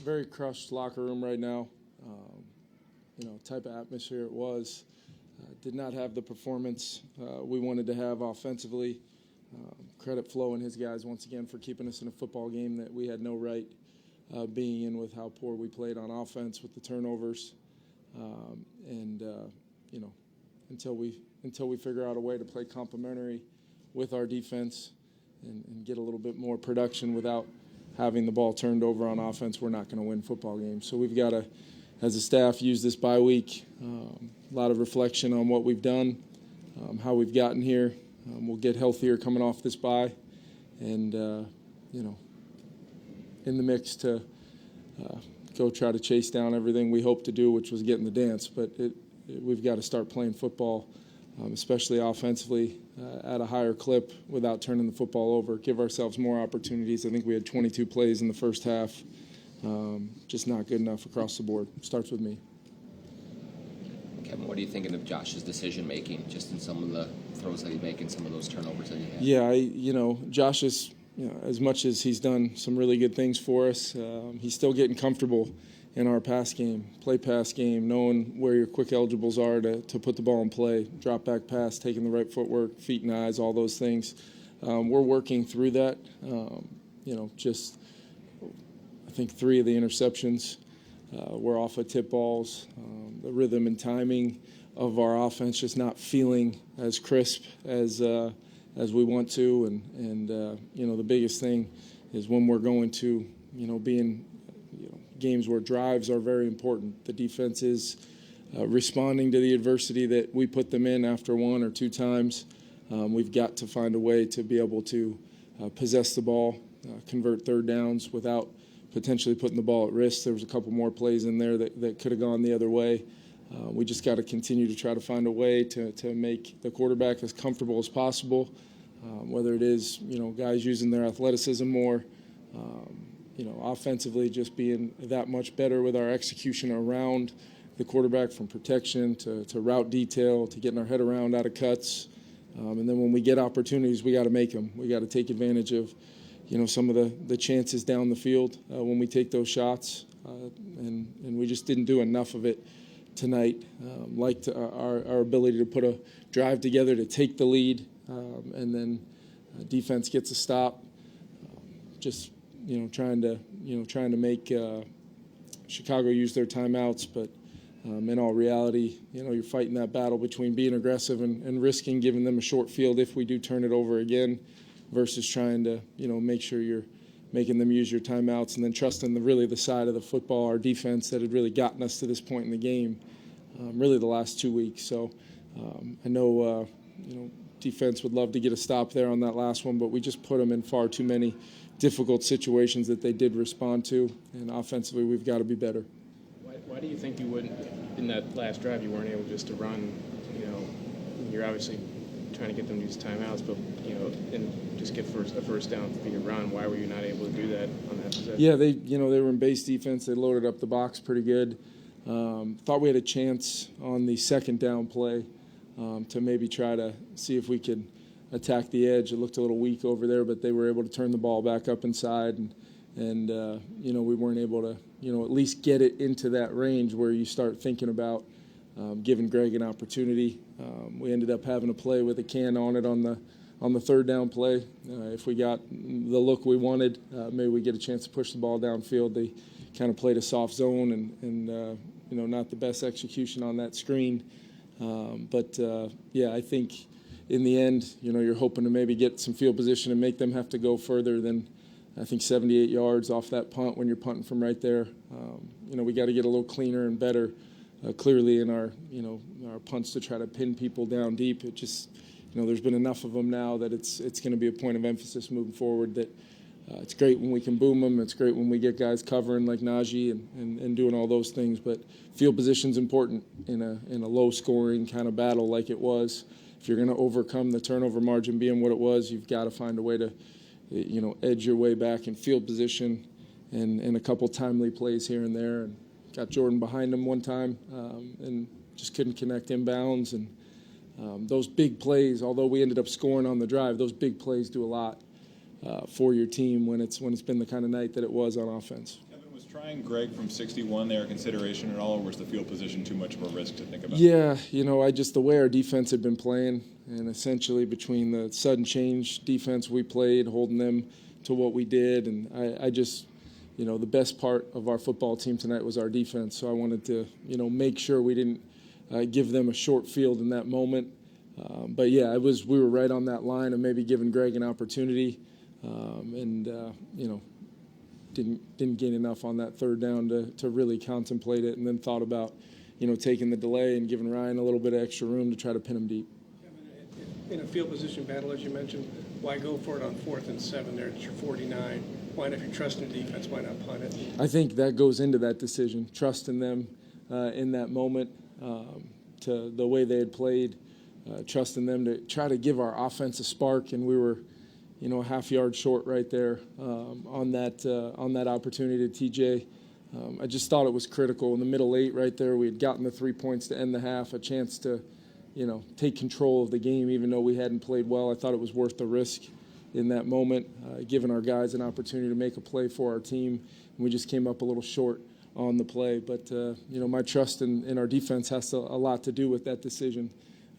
very crushed locker room right now. Type of atmosphere it was. Did not have the performance we wanted to have offensively. Credit Flo and his guys once again for keeping us in a football game that we had no right being in with how poor we played on offense with the turnovers. Until we figure out a way to play complementary with our defense and get a little bit more production without having the ball turned over on offense, we're not going to win football games. So we've got to, as a staff, use this bye week. A lot of reflection on what we've done, how we've gotten here. We'll get healthier coming off this bye, and in the mix to go try to chase down everything we hoped to do, which was get in the dance. But we've got to start playing football, especially offensively, at a higher clip without turning the football over. Give ourselves more opportunities. I think we had 22 plays in the first half. Just not good enough across the board. Starts with me. Kevin, what are you thinking of Josh's decision-making, just in some of the throws that he made and some of those turnovers that he had? Yeah, Josh is, as much as he's done some really good things for us, he's still getting comfortable in our pass game, pass game, knowing where your quick eligibles are to put the ball in play, drop back pass, taking the right footwork, feet and eyes, all those things. We're working through that. I think 3 of the interceptions were off of tip balls. The rhythm and timing of our offense just not feeling as crisp as we want to. And the biggest thing is when we're going to, be in games where drives are very important. The defense is responding to the adversity that we put them in after 1 or 2 times. We've got to find a way to be able to possess the ball, convert third downs without potentially putting the ball at risk. There was a couple more plays in there that could have gone the other way. We just got to continue to try to find a way to make the quarterback as comfortable as possible, whether it is, guys using their athleticism more, offensively just being that much better with our execution around the quarterback, from protection to route detail to getting our head around out of cuts. And then when we get opportunities, we got to make them. We got to take advantage of some of the chances down the field when we take those shots, and we just didn't do enough of it tonight. Liked our ability to put a drive together to take the lead, and then defense gets a stop. Trying to make Chicago use their timeouts, but in all reality, you're fighting that battle between being aggressive and risking giving them a short field if we do turn it over again, versus trying to, make sure you're making them use your timeouts and then trusting the side of the football, our defense, that had really gotten us to this point in the game, really the last 2 weeks. So I know, defense would love to get a stop there on that last one, but we just put them in far too many difficult situations that they did respond to, and offensively we've got to be better. Why do you think you wouldn't, in that last drive, you weren't able just to run, you're obviously trying to get them to use timeouts, but, and just get a first down via run? Why were you not able to do that on that possession? Yeah, they were in base defense. They loaded up the box pretty good. Thought we had a chance on the second down play to maybe try to see if we could attack the edge. It looked a little weak over there, but they were able to turn the ball back up inside, and we weren't able to, at least get it into that range where you start thinking about giving Greg an opportunity. We ended up having a play with a can on it on the third down play. If we got the look we wanted, maybe we get a chance to push the ball downfield. They kind of played a soft zone and not the best execution on that screen. I think in the end, you're hoping to maybe get some field position and make them have to go further than, I think, 78 yards off that punt when you're punting from right there. We got to get a little cleaner and better, clearly in our punts to try to pin people down deep. It just, there's been enough of them now that it's going to be a point of emphasis moving forward. That it's great when we can boom them. It's great when we get guys covering like Najee and doing all those things. But field position's important in a low-scoring kind of battle like it was. If you're going to overcome the turnover margin being what it was, you've got to find a way to, edge your way back in field position and a couple timely plays here and there. And got Jordan behind him one time and just couldn't connect inbounds. And those big plays, although we ended up scoring on the drive, those big plays do a lot for your team when it's been the kind of night that it was on offense. Kevin, was Was trying Greg from 61 there a consideration at all, or was the field position too much of a risk to think about? Yeah, the way our defense had been playing, and essentially between the sudden change defense we played, holding them to what we did, and I just, the best part of our football team tonight was our defense. So I wanted to, make sure we didn't give them a short field in that moment. But yeah, we were right on that line of maybe giving Greg an opportunity, and didn't gain enough on that third down to really contemplate it, and then thought about, taking the delay and giving Ryan a little bit of extra room to try to pin him deep. In a field position battle, as you mentioned, why go for it on 4th and 7 there? It's your 49. Why, if you trust in defense, why not punt it? I think that goes into that decision, trusting them in that moment, to the way they had played, trusting them to try to give our offense a spark, and we were, a half yard short right there on that opportunity to TJ. I just thought it was critical in the middle 8 right there. We had gotten the 3 points to end the half, a chance to, take control of the game, even though we hadn't played well. I thought it was worth the risk in that moment, giving our guys an opportunity to make a play for our team. And we just came up a little short on the play. But, my trust in our defense has a lot to do with that decision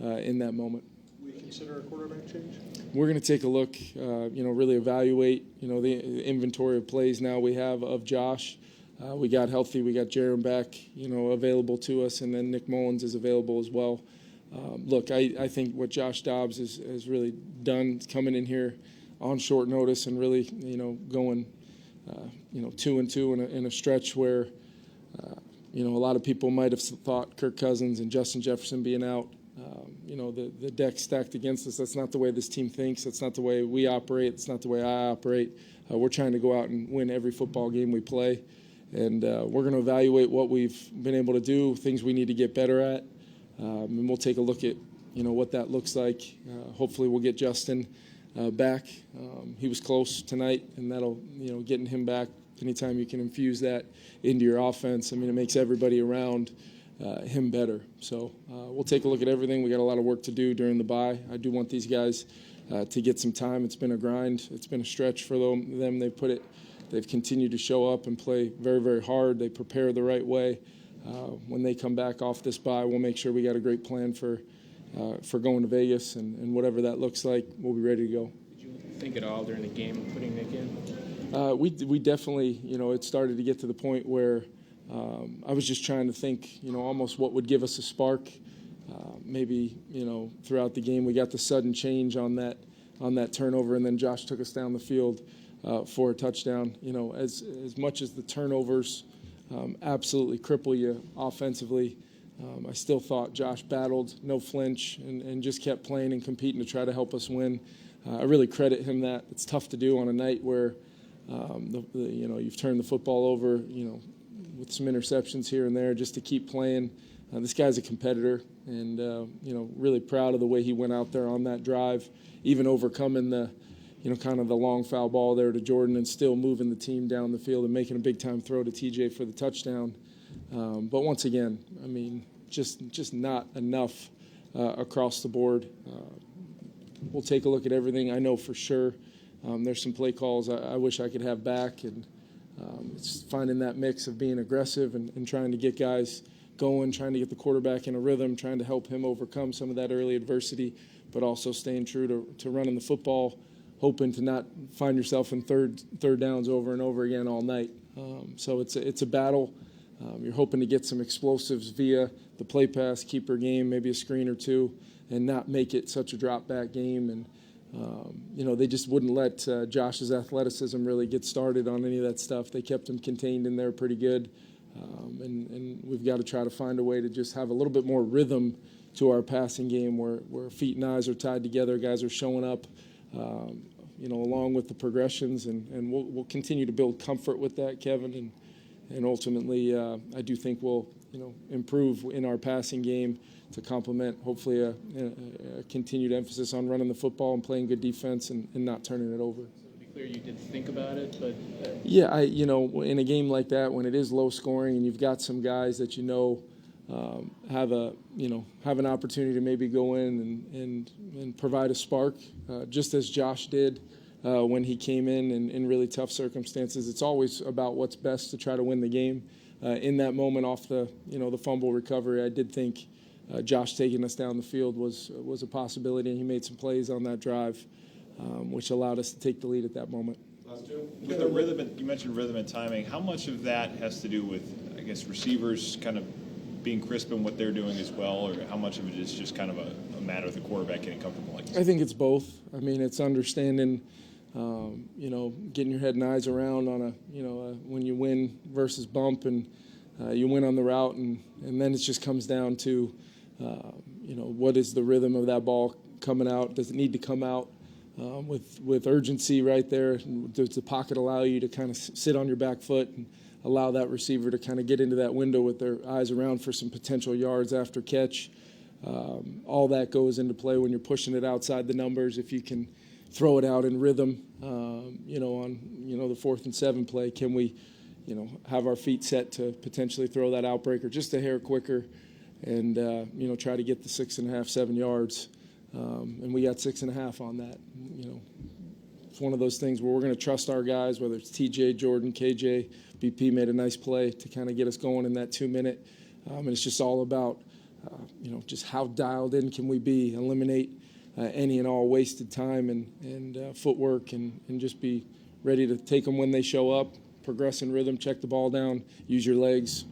in that moment. Will you consider a quarterback change? We're going to take a look, really evaluate, the inventory of plays now we have of Josh. We got healthy. We got Jaron back, available to us, and then Nick Mullins is available as well. Look, I think what Josh Dobbs has really done coming in here on short notice and really, going, 2-2 in a stretch where, a lot of people might have thought Kirk Cousins and Justin Jefferson being out, the deck stacked against us. That's not the way this team thinks. That's not the way we operate. It's not the way I operate. We're trying to go out and win every football game we play. And we're going to evaluate what we've been able to do, things we need to get better at. And we'll take a look at, what that looks like. Hopefully we'll get Justin back. He was close tonight, and that'll, getting him back, anytime you can infuse that into your offense, it makes everybody around him better. So we'll take a look at everything. We got a lot of work to do during the bye. I do want these guys to get some time. It's been a grind. It's been a stretch for them. They've continued to show up and play very, very hard. They prepare the right way. When they come back off this bye, we'll make sure we got a great plan for going to Vegas, and whatever that looks like, we'll be ready to go. Did you think at all during the game of putting Nick in? We definitely, it started to get to the point where I was just trying to think, almost what would give us a spark. Maybe, throughout the game, we got the sudden change on that turnover, and then Josh took us down the field for a touchdown. As much as the turnovers absolutely cripple you offensively, I still thought Josh battled, no flinch, and just kept playing and competing to try to help us win. I really credit him that. It's tough to do on a night where, you've turned the football over, with some interceptions here and there, just to keep playing. This guy's a competitor, and, really proud of the way he went out there on that drive, even overcoming the, kind of the long foul ball there to Jordan and still moving the team down the field and making a big-time throw to TJ for the touchdown. But once again, just not enough across the board. We'll take a look at everything. I know for sure there's some play calls I wish I could have back, and it's finding that mix of being aggressive and trying to get guys going, trying to get the quarterback in a rhythm, trying to help him overcome some of that early adversity, but also staying true to running the football, hoping to not find yourself in third downs over and over again all night. So it's a battle. You're hoping to get some explosives via the play pass, keeper game, maybe a screen or two, and not make it such a drop-back game. And, they just wouldn't let Josh's athleticism really get started on any of that stuff. They kept him contained in there pretty good. And we've got to try to find a way to just have a little bit more rhythm to our passing game where feet and eyes are tied together, guys are showing up, along with the progressions. And we'll continue to build comfort with that, Kevin. And ultimately, I do think we'll, improve in our passing game to complement, hopefully, a continued emphasis on running the football and playing good defense and not turning it over. So to be clear, you did think about it, but... Yeah, in a game like that, when it is low scoring and you've got some guys that have an opportunity to maybe go in and provide a spark, just as Josh did when he came in really tough circumstances. It's always about what's best to try to win the game. In that moment off the fumble recovery, I did think Josh taking us down the field was a possibility, and he made some plays on that drive, which allowed us to take the lead at that moment. With the rhythm, you mentioned rhythm and timing. How much of that has to do with, I guess, receivers kind of being crisp in what they're doing as well, or how much of it is just kind of a matter of the quarterback getting comfortable like this? I think it's both. I mean, it's understanding, getting your head and eyes around on when you win versus bump, and you win on the route, and then it just comes down to, what is the rhythm of that ball coming out? Does it need to come out with urgency right there? Does the pocket allow you to kind of sit on your back foot and allow that receiver to kind of get into that window with their eyes around for some potential yards after catch? All that goes into play when you're pushing it outside the numbers. If you can throw it out in rhythm, on the 4th and 7 play, can we, have our feet set to potentially throw that outbreaker just a hair quicker, and try to get the 6.5, 7 yards, and we got 6.5 on that. It's one of those things where we're going to trust our guys, whether it's TJ, Jordan, KJ. BP made a nice play to kind of get us going in that 2-minute, and it's just all about just how dialed in can we be, eliminate any and all wasted time and footwork, and just be ready to take them when they show up, progress in rhythm, check the ball down, use your legs.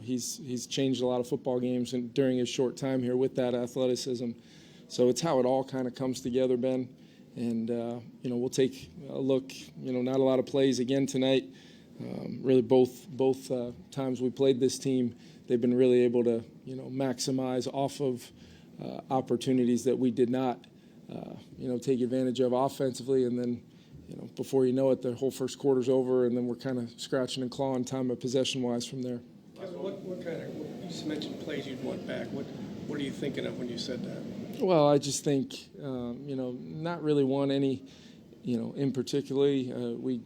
He's changed a lot of football games and during his short time here with that athleticism. So it's how it all kind of comes together, Ben. And, we'll take a look, not a lot of plays again tonight. Really both times we played this team, they've been really able to, maximize off of opportunities that we did not, take advantage of offensively. And then, before you know it, the whole first quarter's over, and then we're kind of scratching and clawing time of possession-wise from there. Kevin, what kind of, you just mentioned plays you'd want back. What are you thinking of when you said that? Well, I just think, not really want any, in particularly. We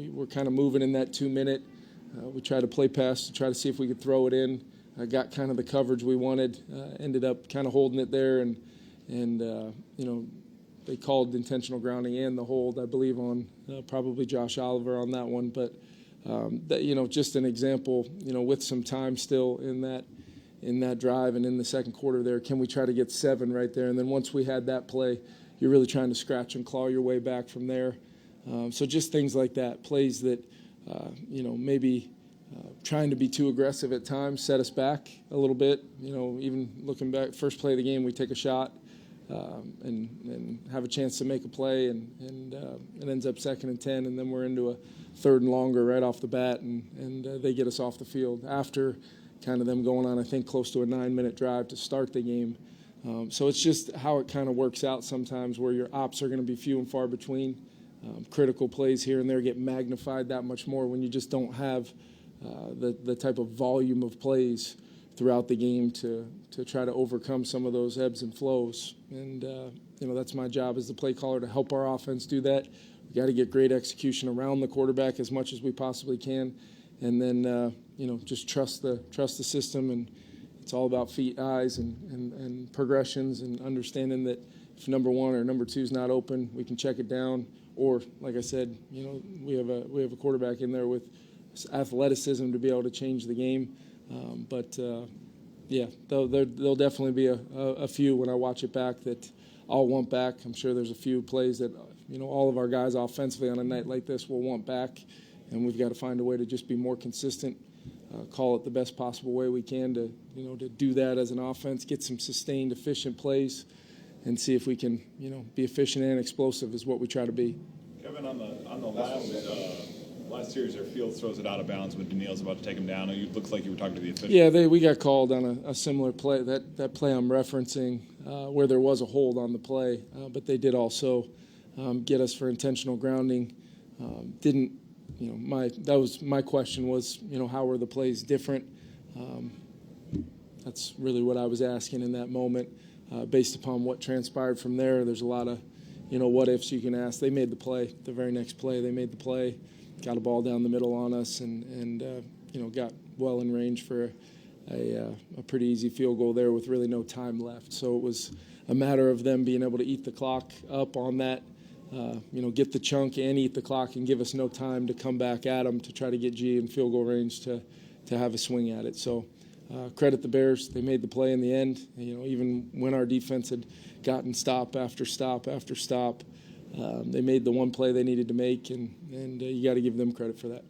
were kind of moving in that 2-minute. We tried to play pass to try to see if we could throw it in. I got kind of the coverage we wanted. Ended up kind of holding it there, and they called intentional grounding and the hold, I believe, on probably Josh Oliver on that one. But just an example, with some time still in that drive and in the second quarter there, can we try to get 7 right there? And then once we had that play, you're really trying to scratch and claw your way back from there. So just things like that, plays that, maybe trying to be too aggressive at times set us back a little bit. Even looking back, first play of the game, we take a shot and have a chance to make a play, and it ends up 2nd and 10, and then we're into a 3rd and longer right off the bat, and they get us off the field after kind of them going on, I think, close to a 9-minute drive to start the game. So it's just how it kind of works out sometimes, where your ops are going to be few and far between. Critical plays here and there get magnified that much more when you just don't have the type of volume of plays throughout the game to try to overcome some of those ebbs and flows. And, that's my job as the play caller, to help our offense do that. We got to get great execution around the quarterback as much as we possibly can. And then, just trust the system. And it's all about feet, eyes, and progressions, and understanding that if number 1 or number 2 is not open, we can check it down. Or, like I said, we have a quarterback in there with athleticism to be able to change the game. There'll definitely be a few when I watch it back that I'll want back. I'm sure there's a few plays that all of our guys offensively on a night like this will want back, and we've got to find a way to just be more consistent, call it the best possible way we can to do that as an offense, get some sustained, efficient plays, and see if we can be efficient and explosive is what we try to be. Kevin, on the last series, their Fields throws it out of bounds when Daniil's about to take him down. It looks like you were talking to the official. Yeah, we got called on a similar play. That play I'm referencing, where there was a hold on the play, but they did also get us for intentional grounding. My question was, how were the plays different? That's really what I was asking in that moment. Based upon what transpired from there, there's a lot of, what ifs you can ask. They made the play. The very next play, they made the play, got a ball down the middle on us, and got well in range for a pretty easy field goal there with really no time left. So it was a matter of them being able to eat the clock up on that get the chunk and eat the clock and give us no time to come back at them to try to get G in field goal range to have a swing at it. So credit the Bears. They made the play in the end. Even when our defense had gotten stop after stop after stop, they made the one play they needed to make, and you got to give them credit for that.